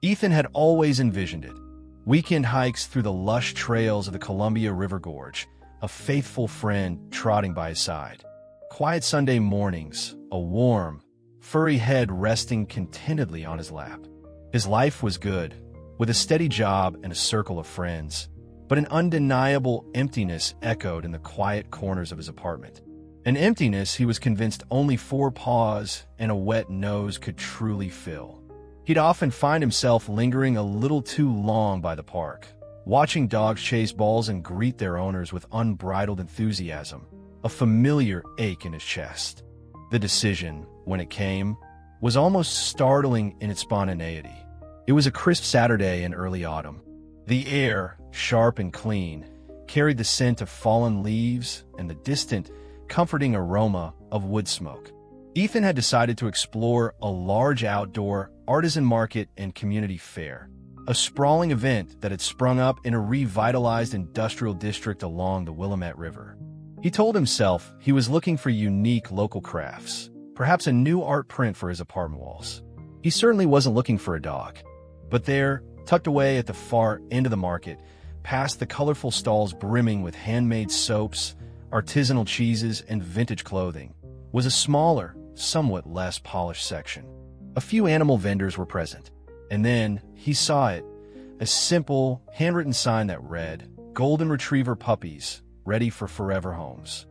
Ethan had always envisioned it. Weekend hikes through the lush trails of the Columbia River Gorge, a faithful friend trotting by his side. Quiet Sunday mornings, a warm, furry head resting contentedly on his lap. His life was good, with a steady job and a circle of friends, but an undeniable emptiness echoed in the quiet corners of his apartment. An emptiness he was convinced only 4 paws and a wet nose could truly fill. He'd often find himself lingering a little too long by the park, watching dogs chase balls and greet their owners with unbridled enthusiasm, a familiar ache in his chest. The decision, when it came, was almost startling in its spontaneity. It was a crisp Saturday in early autumn. The air, sharp and clean, carried the scent of fallen leaves and the distant, comforting aroma of wood smoke. Ethan had decided to explore a large outdoor artisan market and community fair, a sprawling event that had sprung up in a revitalized industrial district along the Willamette River. He told himself he was looking for unique local crafts, perhaps a new art print for his apartment walls. He certainly wasn't looking for a dog. But there, tucked away at the far end of the market, past the colorful stalls brimming with handmade soaps, artisanal cheeses, and vintage clothing, was a smaller, somewhat less polished section. A few animal vendors were present, and then he saw it, a simple, handwritten sign that read, "Golden Retriever Puppies, ready for forever homes."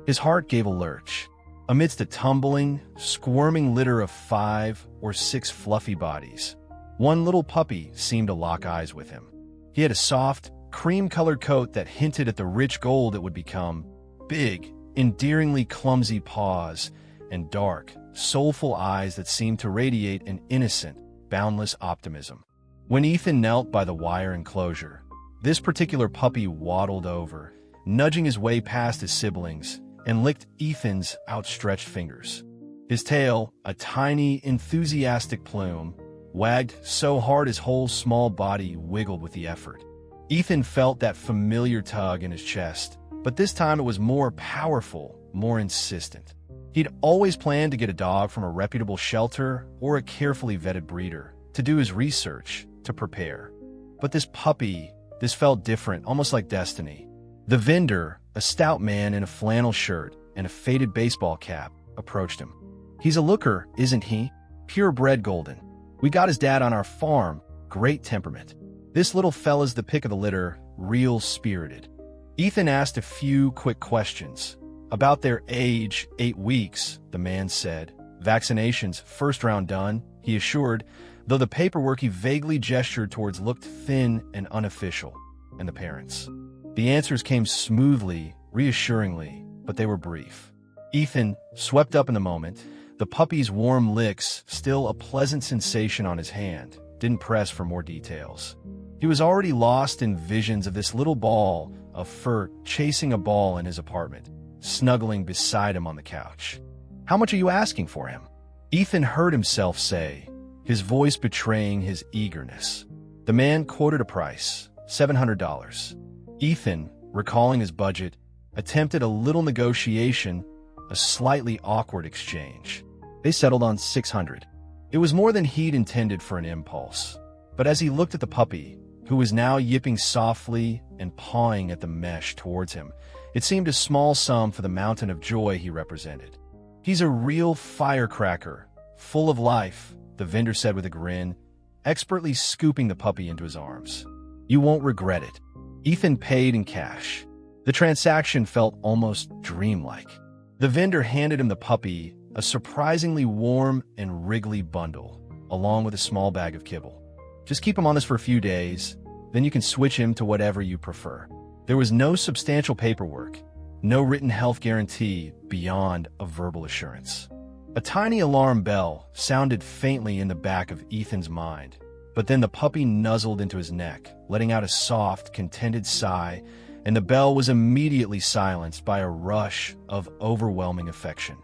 His heart gave a lurch. Amidst a tumbling, squirming litter of 5 or 6 fluffy bodies, one little puppy seemed to lock eyes with him. He had a soft, cream-colored coat that hinted at the rich gold it would become, big, endearingly clumsy paws, and dark, soulful eyes that seemed to radiate an innocent, boundless optimism. When Ethan knelt by the wire enclosure, this particular puppy waddled over, nudging his way past his siblings, and licked Ethan's outstretched fingers. His tail, a tiny, enthusiastic plume, wagged so hard his whole small body wiggled with the effort. Ethan felt that familiar tug in his chest, but this time it was more powerful, more insistent. He'd always planned to get a dog from a reputable shelter or a carefully vetted breeder, to do his research, to prepare. But this puppy, this felt different, almost like destiny. The vendor, a stout man in a flannel shirt and a faded baseball cap, approached him. "He's a looker, isn't he? Purebred golden. We got his dad on our farm, great temperament. This little fella's the pick of the litter, real spirited." Ethan asked a few quick questions. About their age, 8 weeks, the man said. Vaccinations, first round done, he assured, though the paperwork he vaguely gestured towards looked thin and unofficial. And the parents. The answers came smoothly, reassuringly, but they were brief. Ethan, swept up in the moment, the puppy's warm licks still a pleasant sensation on his hand, didn't press for more details. He was already lost in visions of this little ball of fur chasing a ball in his apartment, snuggling beside him on the couch. "How much are you asking for him?" Ethan heard himself say, his voice betraying his eagerness. The man quoted a price, $700. Ethan, recalling his budget, attempted a little negotiation, a slightly awkward exchange. They settled on $600. It was more than he'd intended for an impulse. But as he looked at the puppy, who was now yipping softly and pawing at the mesh towards him, it seemed a small sum for the mountain of joy he represented. "He's a real firecracker, full of life," the vendor said with a grin, expertly scooping the puppy into his arms. "You won't regret it." Ethan paid in cash. The transaction felt almost dreamlike. The vendor handed him the puppy, a surprisingly warm and wriggly bundle, along with a small bag of kibble. "Just keep him on this for a few days, then you can switch him to whatever you prefer." There was no substantial paperwork, no written health guarantee beyond a verbal assurance. A tiny alarm bell sounded faintly in the back of Ethan's mind, but then the puppy nuzzled into his neck, letting out a soft, contented sigh, and the bell was immediately silenced by a rush of overwhelming affection.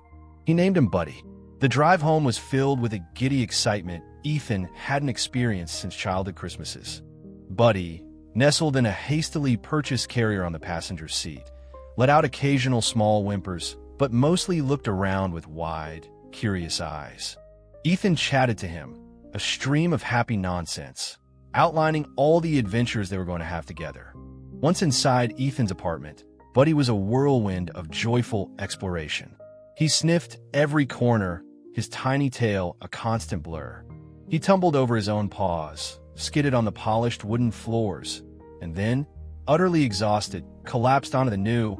He named him Buddy. The drive home was filled with a giddy excitement Ethan hadn't experienced since childhood Christmases. Buddy, nestled in a hastily purchased carrier on the passenger seat, let out occasional small whimpers, but mostly looked around with wide, curious eyes. Ethan chatted to him, a stream of happy nonsense, outlining all the adventures they were going to have together. Once inside Ethan's apartment, Buddy was a whirlwind of joyful exploration. He sniffed every corner, his tiny tail a constant blur. He tumbled over his own paws, skidded on the polished wooden floors, and then, utterly exhausted, collapsed onto the new,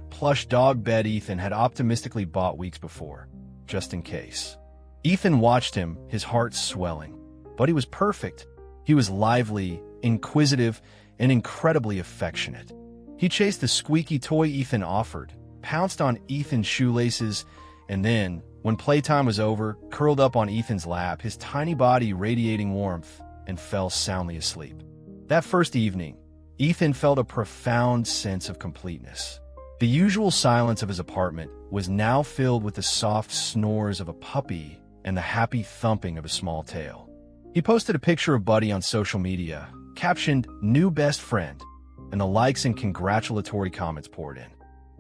plush dog bed Ethan had optimistically bought weeks before, just in case. Ethan watched him, his heart swelling. Buddy was perfect. He was lively, inquisitive, and incredibly affectionate. He chased the squeaky toy Ethan offered, pounced on Ethan's shoelaces, and then, when playtime was over, curled up on Ethan's lap, his tiny body radiating warmth, and fell soundly asleep. That first evening, Ethan felt a profound sense of completeness. The usual silence of his apartment was now filled with the soft snores of a puppy and the happy thumping of a small tail. He posted a picture of Buddy on social media, captioned, "New best friend," and the likes and congratulatory comments poured in.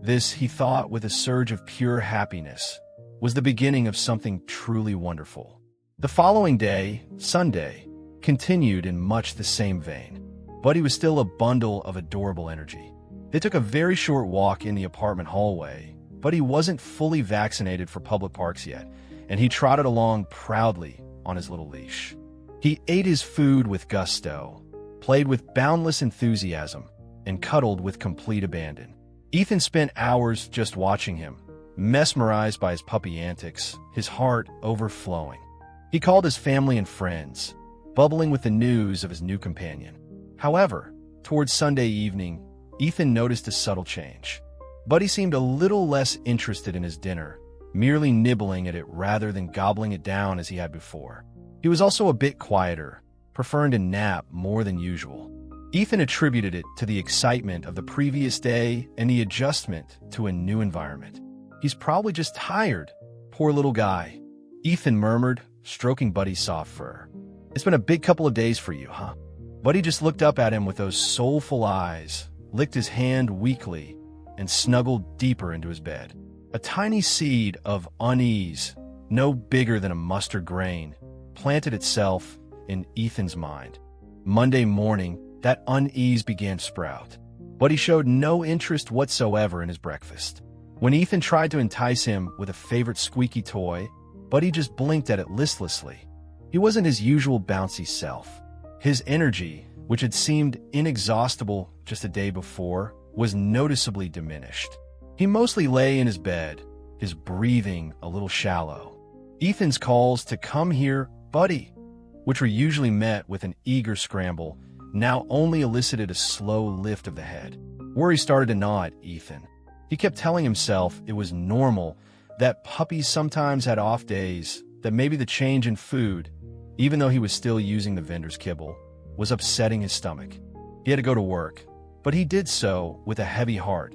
This, he thought with a surge of pure happiness, was the beginning of something truly wonderful. The following day, Sunday, continued in much the same vein. Buddy was still a bundle of adorable energy. They took a very short walk in the apartment hallway, but he wasn't fully vaccinated for public parks yet, and he trotted along proudly on his little leash. He ate his food with gusto, played with boundless enthusiasm, and cuddled with complete abandon. Ethan spent hours just watching him, mesmerized by his puppy antics, his heart overflowing. He called his family and friends, bubbling with the news of his new companion. However, towards Sunday evening, Ethan noticed a subtle change. Buddy seemed a little less interested in his dinner, merely nibbling at it rather than gobbling it down as he had before. He was also a bit quieter, preferring to nap more than usual. Ethan attributed it to the excitement of the previous day and the adjustment to a new environment. "He's probably just tired, poor little guy," Ethan murmured, stroking Buddy's soft fur. "It's been a big couple of days for you, huh?" Buddy just looked up at him with those soulful eyes, licked his hand weakly, and snuggled deeper into his bed. A tiny seed of unease, no bigger than a mustard grain, planted itself in Ethan's mind. Monday morning, that unease began to sprout, but he showed no interest whatsoever in his breakfast. When Ethan tried to entice him with a favorite squeaky toy, Buddy just blinked at it listlessly. He wasn't his usual bouncy self. His energy, which had seemed inexhaustible just a day before, was noticeably diminished. He mostly lay in his bed, his breathing a little shallow. Ethan's calls to "come here, Buddy," which were usually met with an eager scramble, now only elicited a slow lift of the head. Worry started to gnaw at Ethan. He kept telling himself it was normal, that puppies sometimes had off days, that maybe the change in food, even though he was still using the vendor's kibble, was upsetting his stomach. He had to go to work, but he did so with a heavy heart,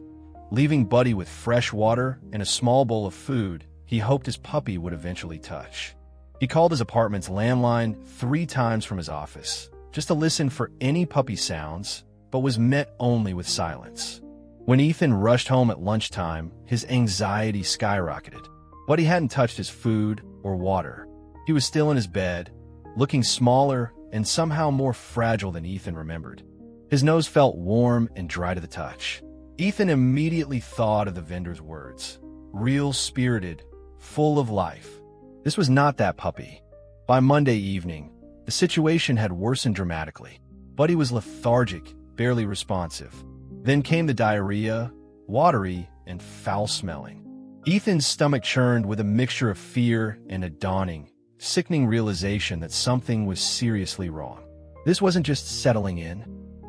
leaving Buddy with fresh water and a small bowl of food he hoped his puppy would eventually touch. He called his apartment's landline 3 times from his office, just to listen for any puppy sounds, but was met only with silence. When Ethan rushed home at lunchtime, his anxiety skyrocketed. Buddy hadn't touched his food or water. He was still in his bed, looking smaller and somehow more fragile than Ethan remembered. His nose felt warm and dry to the touch. Ethan immediately thought of the vendor's words. Real spirited, full of life. This was not that puppy. By Monday evening, the situation had worsened dramatically. Buddy was lethargic, barely responsive. Then came the diarrhea, watery and foul-smelling. Ethan's stomach churned with a mixture of fear and a dawning, sickening realization that something was seriously wrong. This wasn't just settling in.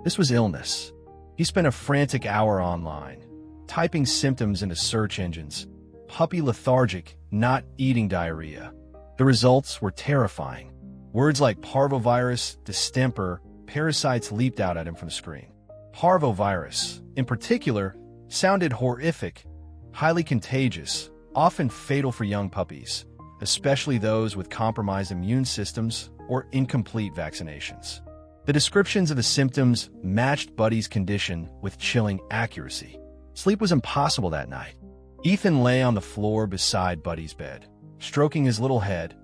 This was illness. He spent a frantic hour online, typing symptoms into search engines. Puppy lethargic, not eating diarrhea. The results were terrifying. Words like parvovirus, distemper, parasites leaped out at him from the screen. Parvovirus, in particular, sounded horrific, highly contagious, often fatal for young puppies, especially those with compromised immune systems or incomplete vaccinations. The descriptions of the symptoms matched Buddy's condition with chilling accuracy. Sleep was impossible that night. Ethan lay on the floor beside Buddy's bed, stroking his little head,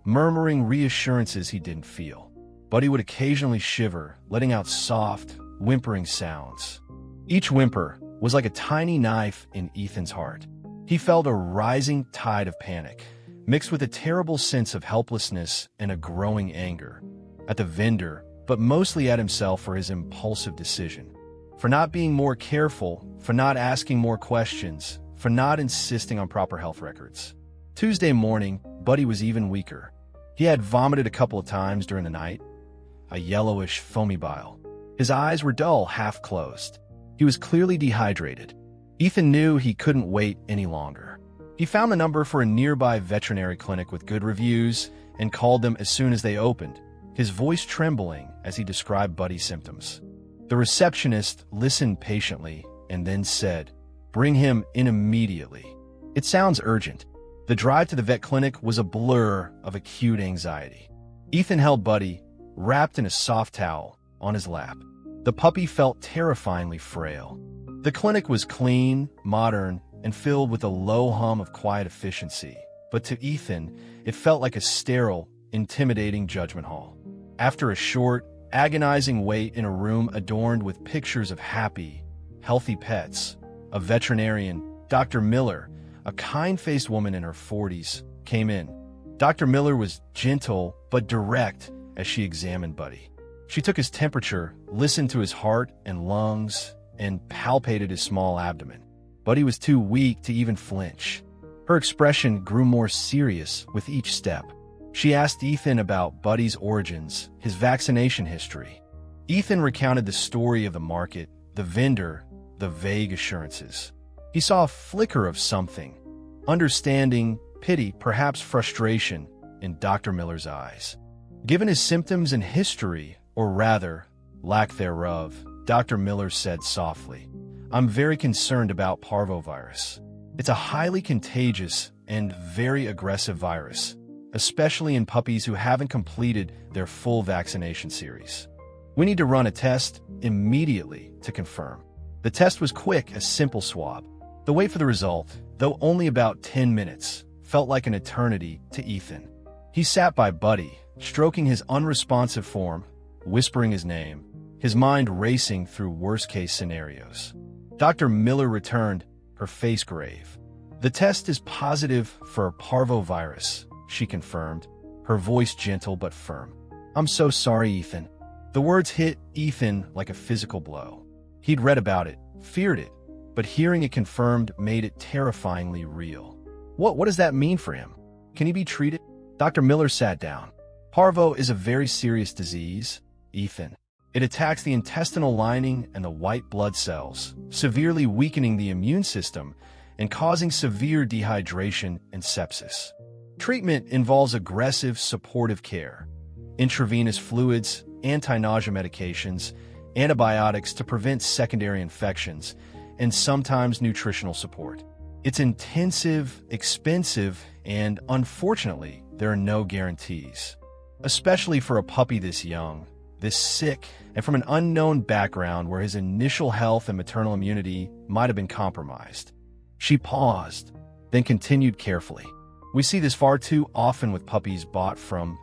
murmuring reassurances he didn't feel. Buddy would occasionally shiver, letting out soft, whimpering sounds. Each whimper was like a tiny knife in Ethan's heart. He felt a rising tide of panic, mixed with a terrible sense of helplessness and a growing anger. At the vendor, but mostly at himself for his impulsive decision. For not being more careful, for not asking more questions, for not insisting on proper health records. Tuesday morning, Buddy was even weaker. He had vomited a couple of times during the night, a yellowish, foamy bile. His eyes were dull, half closed. He was clearly dehydrated. Ethan knew he couldn't wait any longer. He found the number for a nearby veterinary clinic with good reviews and called them as soon as they opened, his voice trembling as he described Buddy's symptoms. The receptionist listened patiently and then said, "Bring him in immediately." "It sounds urgent." The drive to the vet clinic was a blur of acute anxiety. Ethan held Buddy, wrapped in a soft towel, on his lap. The puppy felt terrifyingly frail. The clinic was clean, modern, and filled with a low hum of quiet efficiency, but to Ethan, it felt like a sterile, intimidating judgment hall. After a short, agonizing wait in a room adorned with pictures of happy, healthy pets, a veterinarian, Dr. Miller, a kind-faced woman in her 40s, came in. Dr. Miller was gentle but direct as she examined Buddy. She took his temperature, listened to his heart and lungs, and palpated his small abdomen. Buddy was too weak to even flinch. Her expression grew more serious with each step. She asked Ethan about Buddy's origins, his vaccination history. Ethan recounted the story of the market, the vendor, the vague assurances. He saw a flicker of something, understanding, pity, perhaps frustration, in Dr. Miller's eyes. Given his symptoms and history, or rather, lack thereof, Dr. Miller said softly, "I'm very concerned about parvovirus. It's a highly contagious and very aggressive virus, especially in puppies who haven't completed their full vaccination series. We need to run a test immediately to confirm." The test was quick, a simple swab. The wait for the result, though only about 10 minutes, felt like an eternity to Ethan. He sat by Buddy, stroking his unresponsive form, whispering his name, his mind racing through worst-case scenarios. Dr. Miller returned, her face grave. "The test is positive for parvovirus," she confirmed, her voice gentle but firm. "I'm so sorry, Ethan." The words hit Ethan like a physical blow. He'd read about it, feared it, but hearing it confirmed made it terrifyingly real. What does that mean for him? Can he be treated? Dr. Miller sat down. "Parvo is a very serious disease, Ethan. It attacks the intestinal lining and the white blood cells, severely weakening the immune system and causing severe dehydration and sepsis. Treatment involves aggressive, supportive care, intravenous fluids, anti-nausea medications, antibiotics to prevent secondary infections, and sometimes nutritional support. It's intensive, expensive, and unfortunately, there are no guarantees. Especially for a puppy this young, this sick, and from an unknown background where his initial health and maternal immunity might have been compromised." She paused, then continued carefully. "We see this far too often with puppies bought from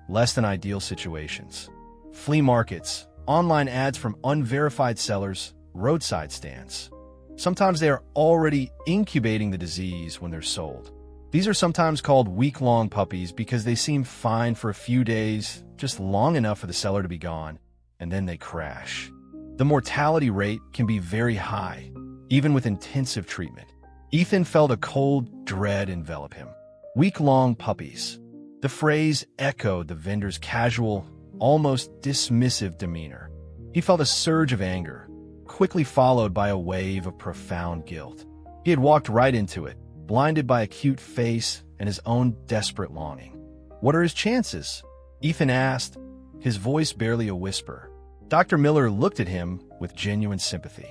less than ideal situations. Flea markets, online ads from unverified sellers, roadside stands. Sometimes they are already incubating the disease when they're sold. These are sometimes called week-long puppies because they seem fine for a few days, just long enough for the seller to be gone, and then they crash. The mortality rate can be very high, even with intensive treatment." Ethan felt a cold dread envelop him. Week-long puppies. The phrase echoed the vendor's casual, almost dismissive demeanor. He felt a surge of anger, quickly followed by a wave of profound guilt. He had walked right into it, blinded by a cute face and his own desperate longing. "What are his chances?" Ethan asked, his voice barely a whisper. Dr. Miller looked at him with genuine sympathy.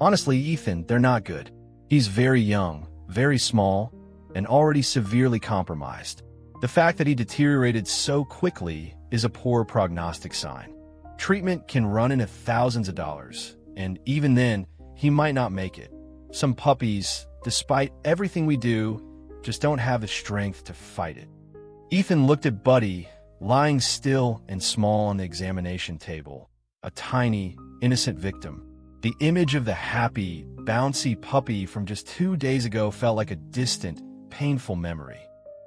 "Honestly, Ethan, they're not good. He's very young, very small, and already severely compromised. The fact that he deteriorated so quickly is a poor prognostic sign. Treatment can run into thousands of dollars, and even then, he might not make it. Some puppies, despite everything we do, just don't have the strength to fight it." Ethan looked at Buddy, lying still and small on the examination table, a tiny, innocent victim. The image of the happy, bouncy puppy from just 2 days ago felt like a distant, painful memory.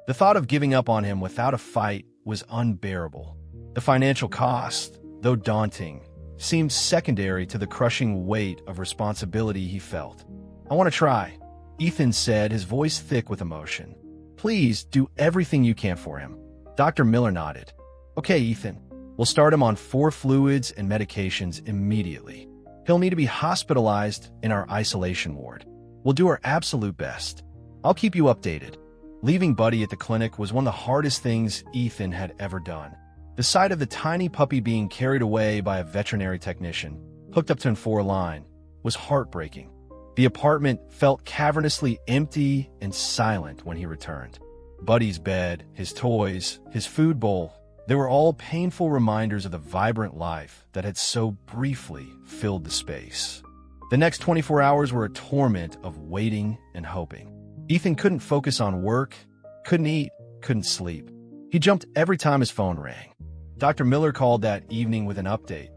The thought of giving up on him without a fight was unbearable. The financial cost, though daunting, seemed secondary to the crushing weight of responsibility he felt. "I want to try," Ethan said, his voice thick with emotion. "Please do everything you can for him." Dr. Miller nodded. "Okay, Ethan. We'll start him on 4 fluids and medications immediately. He'll need to be hospitalized in our isolation ward. We'll do our absolute best. I'll keep you updated." Leaving Buddy at the clinic was one of the hardest things Ethan had ever done. The sight of the tiny puppy being carried away by a veterinary technician, hooked up to an 4-line, was heartbreaking. The apartment felt cavernously empty and silent when he returned. Buddy's bed, his toys, his food bowl, they were all painful reminders of the vibrant life that had so briefly filled the space. The next 24 hours were a torment of waiting and hoping. Ethan couldn't focus on work, couldn't eat, couldn't sleep. He jumped every time his phone rang. Dr. Miller called that evening with an update.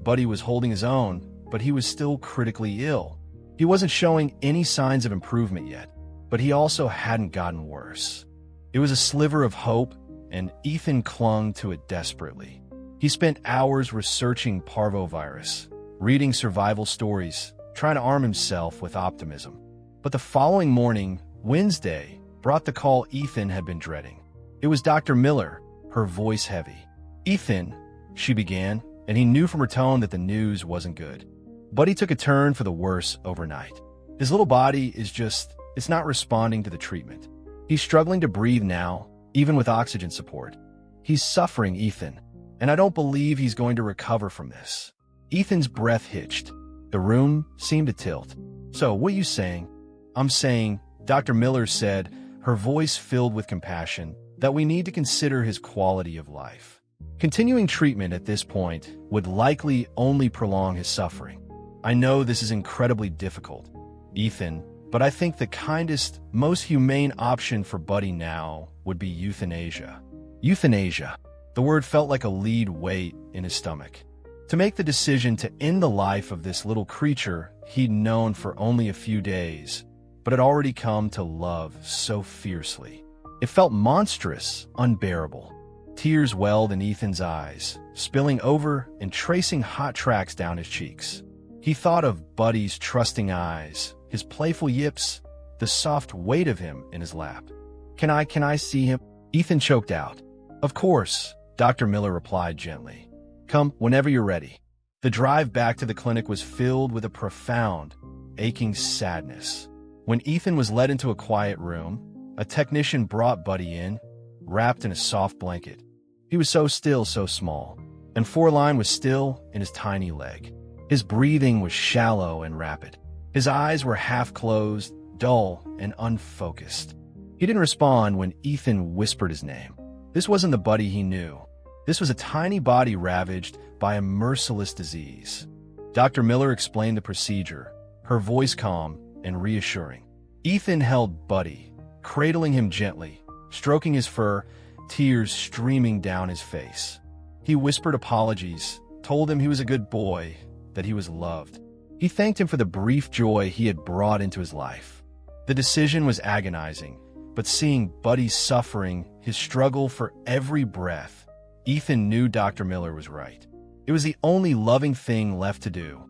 Buddy was holding his own, but he was still critically ill. He wasn't showing any signs of improvement yet, but he also hadn't gotten worse. It was a sliver of hope, and Ethan clung to it desperately. He spent hours researching parvovirus, reading survival stories, trying to arm himself with optimism. But the following morning, Wednesday, brought the call Ethan had been dreading. It was Dr. Miller, her voice heavy. "Ethan," she began, and he knew from her tone that the news wasn't good. Buddy took a turn for the worse overnight. His little body it's not responding to the treatment. He's struggling to breathe now, even with oxygen support. He's suffering, Ethan, and I don't believe he's going to recover from this. Ethan's breath hitched. The room seemed to tilt. "So, what are you saying?" "I'm saying," Dr. Miller said, her voice filled with compassion, "that we need to consider his quality of life. Continuing treatment at this point would likely only prolong his suffering. I know this is incredibly difficult, Ethan, but I think the kindest, most humane option for Buddy now would be euthanasia." Euthanasia. The word felt like a lead weight in his stomach. To make the decision to end the life of this little creature he'd known for only a few days, but had already come to love so fiercely. It felt monstrous, unbearable. Tears welled in Ethan's eyes, spilling over and tracing hot tracks down his cheeks. He thought of Buddy's trusting eyes, his playful yips, the soft weight of him in his lap. Can I see him?" Ethan choked out. "Of course," Dr. Miller replied gently. "Come whenever you're ready." The drive back to the clinic was filled with a profound, aching sadness. When Ethan was led into a quiet room, a technician brought Buddy in, wrapped in a soft blanket. He was so still, so small, and 4-line was still in his tiny leg. His breathing was shallow and rapid. His eyes were half closed, dull, and unfocused. He didn't respond when Ethan whispered his name. This wasn't the Buddy he knew. This was a tiny body ravaged by a merciless disease. Dr. Miller explained the procedure, her voice calm and reassuring. Ethan held Buddy, cradling him gently, stroking his fur, tears streaming down his face. He whispered apologies, told him he was a good boy, that he was loved. He thanked him for the brief joy he had brought into his life. The decision was agonizing, but seeing Buddy's suffering, his struggle for every breath, Ethan knew Dr. Miller was right. It was the only loving thing left to do.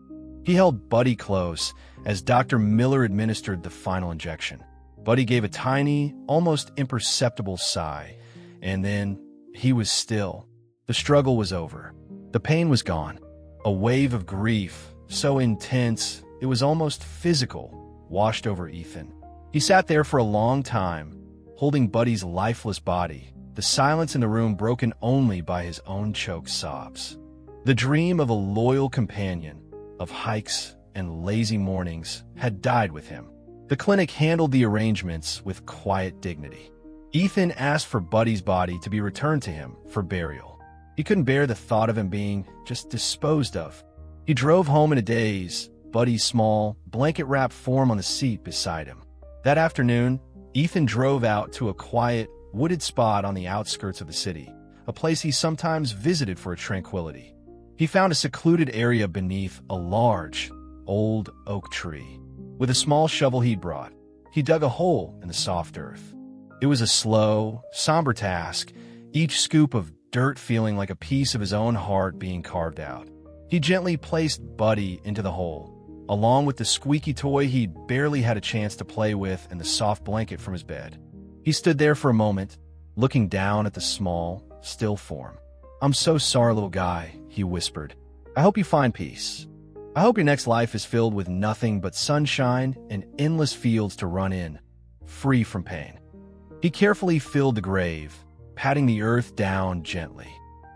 He held Buddy close as Dr. Miller administered the final injection. Buddy gave a tiny, almost imperceptible sigh, and then he was still. The struggle was over. The pain was gone. A wave of grief, so intense it was almost physical, washed over Ethan. He sat there for a long time, holding Buddy's lifeless body, the silence in the room broken only by his own choked sobs. The dream of a loyal companion, of hikes and lazy mornings, had died with him. The clinic handled the arrangements with quiet dignity. Ethan asked for Buddy's body to be returned to him for burial. He couldn't bear the thought of him being just disposed of. He drove home in a daze, Buddy's small, blanket-wrapped form on the seat beside him. That afternoon, Ethan drove out to a quiet, wooded spot on the outskirts of the city, a place he sometimes visited for tranquility. He found a secluded area beneath a large, old oak tree. With a small shovel he'd brought, he dug a hole in the soft earth. It was a slow, somber task, each scoop of dirt feeling like a piece of his own heart being carved out. He gently placed Buddy into the hole, along with the squeaky toy he'd barely had a chance to play with and the soft blanket from his bed. He stood there for a moment, looking down at the small, still form. "I'm so sorry, little guy," he whispered. "I hope you find peace. I hope your next life is filled with nothing but sunshine and endless fields to run in, free from pain." He carefully filled the grave, patting the earth down gently.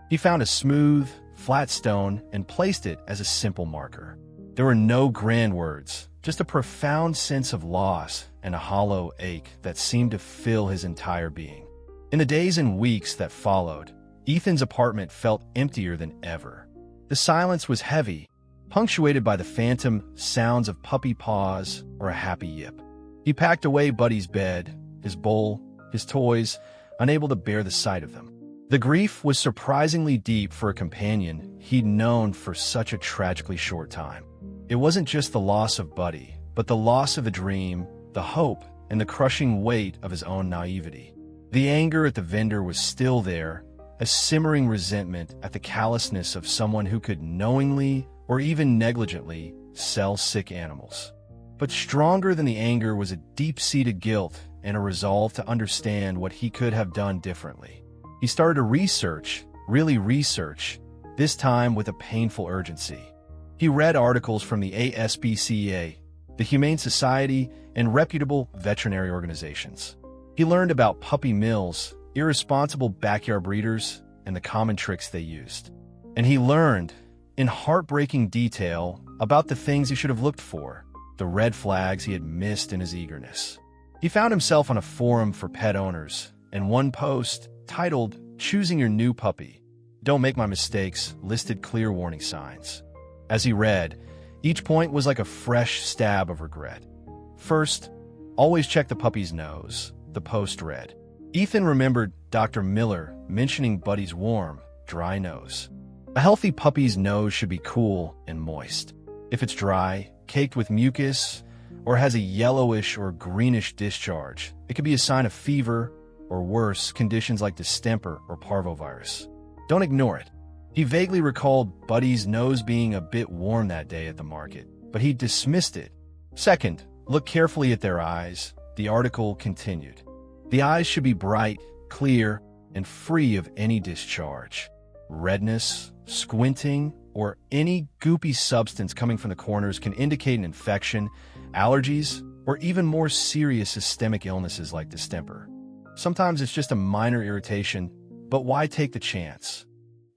He found a smooth, flat stone and placed it as a simple marker. There were no grand words, just a profound sense of loss and a hollow ache that seemed to fill his entire being. In the days and weeks that followed, Ethan's apartment felt emptier than ever. The silence was heavy, punctuated by the phantom sounds of puppy paws or a happy yip. He packed away Buddy's bed, his bowl, his toys, unable to bear the sight of them. The grief was surprisingly deep for a companion he'd known for such a tragically short time. It wasn't just the loss of Buddy, but the loss of the dream, the hope, and the crushing weight of his own naivety. The anger at the vendor was still there, a simmering resentment at the callousness of someone who could knowingly or even negligently sell sick animals. But stronger than the anger was a deep-seated guilt and a resolve to understand what he could have done differently. He started to research, really research, this time with a painful urgency. He read articles from the ASPCA, the Humane Society, and reputable veterinary organizations. He learned about puppy mills, irresponsible backyard breeders, and the common tricks they used. And he learned, in heartbreaking detail, about the things he should have looked for, the red flags he had missed in his eagerness. He found himself on a forum for pet owners, and one post, titled, "Choosing Your New Puppy. Don't Make My Mistakes," listed clear warning signs. As he read, each point was like a fresh stab of regret. First, always check the puppy's nose, the post read. Ethan remembered Dr. Miller mentioning Buddy's warm, dry nose. A healthy puppy's nose should be cool and moist. If it's dry, caked with mucus, or has a yellowish or greenish discharge, it could be a sign of fever, or worse, conditions like distemper or parvovirus. Don't ignore it. He vaguely recalled Buddy's nose being a bit warm that day at the market, but he dismissed it. Second, look carefully at their eyes. The article continued. The eyes should be bright, clear, and free of any discharge. Redness, squinting, or any goopy substance coming from the corners can indicate an infection, allergies, or even more serious systemic illnesses like distemper. Sometimes it's just a minor irritation, but why take the chance?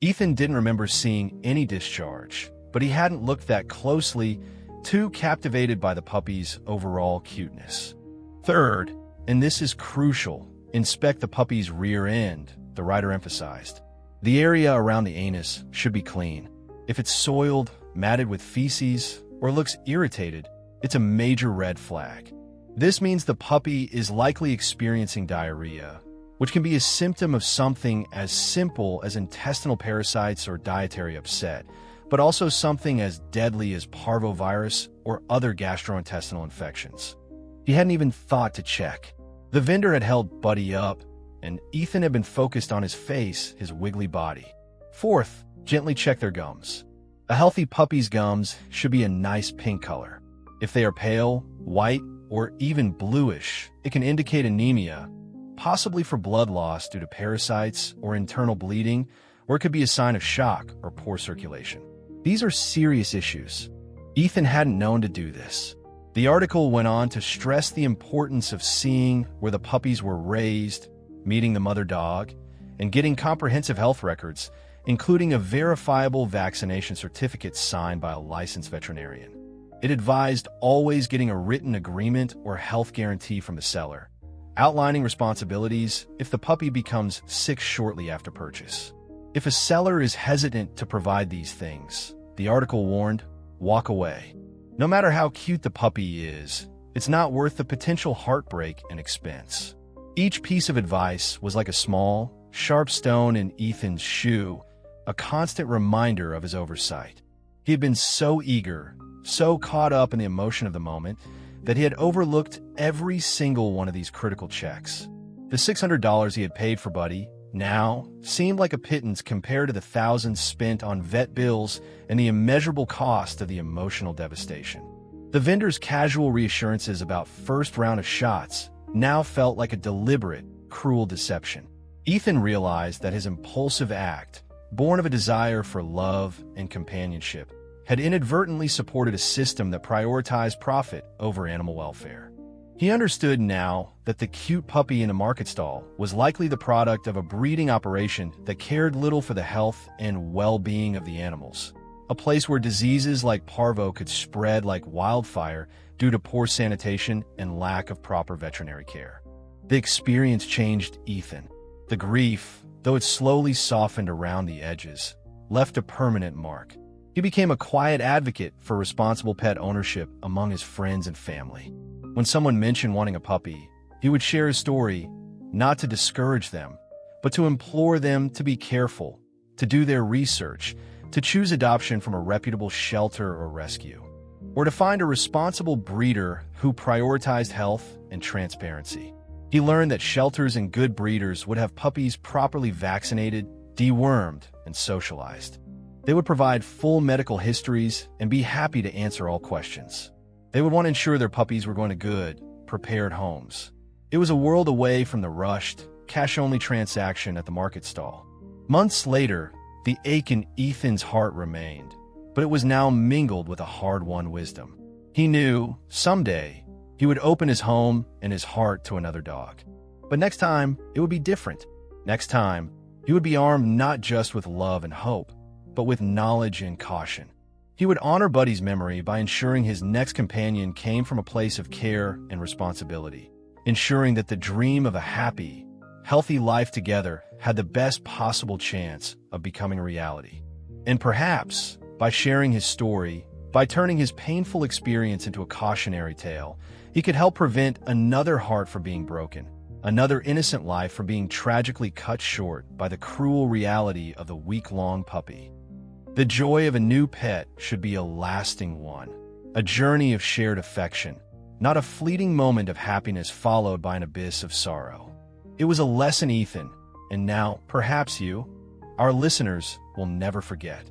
Ethan didn't remember seeing any discharge, but he hadn't looked that closely, too captivated by the puppy's overall cuteness. Third, and this is crucial, inspect the puppy's rear end, the writer emphasized. The area around the anus should be clean. If it's soiled, matted with feces, or looks irritated, it's a major red flag. This means the puppy is likely experiencing diarrhea, which can be a symptom of something as simple as intestinal parasites or dietary upset, but also something as deadly as parvovirus or other gastrointestinal infections. He hadn't even thought to check. The vendor had held Buddy up, and Ethan had been focused on his face, his wiggly body. Fourth, gently check their gums. A healthy puppy's gums should be a nice pink color. If they are pale, white, or even bluish, it can indicate anemia, possibly for blood loss due to parasites or internal bleeding, or it could be a sign of shock or poor circulation. These are serious issues. Ethan hadn't known to do this. The article went on to stress the importance of seeing where the puppies were raised, meeting the mother dog, and getting comprehensive health records, including a verifiable vaccination certificate signed by a licensed veterinarian. It advised always getting a written agreement or health guarantee from the seller, outlining responsibilities if the puppy becomes sick shortly after purchase. If a seller is hesitant to provide these things, the article warned, walk away. No matter how cute the puppy is, it's not worth the potential heartbreak and expense. Each piece of advice was like a small, sharp stone in Ethan's shoe, a constant reminder of his oversight. He had been so eager, so caught up in the emotion of the moment, that he had overlooked every single one of these critical checks. The $600 he had paid for Buddy now seemed like a pittance compared to the thousands spent on vet bills and the immeasurable cost of the emotional devastation. The vendor's casual reassurances about first round of shots now felt like a deliberate, cruel deception. Ethan realized that his impulsive act, born of a desire for love and companionship, had inadvertently supported a system that prioritized profit over animal welfare. He understood now that the cute puppy in a market stall was likely the product of a breeding operation that cared little for the health and well-being of the animals, a place where diseases like parvo could spread like wildfire due to poor sanitation and lack of proper veterinary care. The experience changed Ethan. The grief, though it slowly softened around the edges, left a permanent mark. He became a quiet advocate for responsible pet ownership among his friends and family. When someone mentioned wanting a puppy, he would share his story, not to discourage them, but to implore them to be careful, to do their research, to choose adoption from a reputable shelter or rescue, or to find a responsible breeder who prioritized health and transparency. He learned that shelters and good breeders would have puppies properly vaccinated, dewormed, and socialized. They would provide full medical histories and be happy to answer all questions. They would want to ensure their puppies were going to good, prepared homes. It was a world away from the rushed, cash-only transaction at the market stall. Months later, the ache in Ethan's heart remained, but it was now mingled with a hard-won wisdom. He knew, someday, he would open his home and his heart to another dog. But next time, it would be different. Next time, he would be armed not just with love and hope, but with knowledge and caution. He would honor Buddy's memory by ensuring his next companion came from a place of care and responsibility, ensuring that the dream of a happy, healthy life together had the best possible chance of becoming a reality. And perhaps, by sharing his story, by turning his painful experience into a cautionary tale, he could help prevent another heart from being broken, another innocent life from being tragically cut short by the cruel reality of the week-long puppy. The joy of a new pet should be a lasting one, a journey of shared affection, not a fleeting moment of happiness followed by an abyss of sorrow. It was a lesson Ethan, and now, perhaps you, our listeners, will never forget.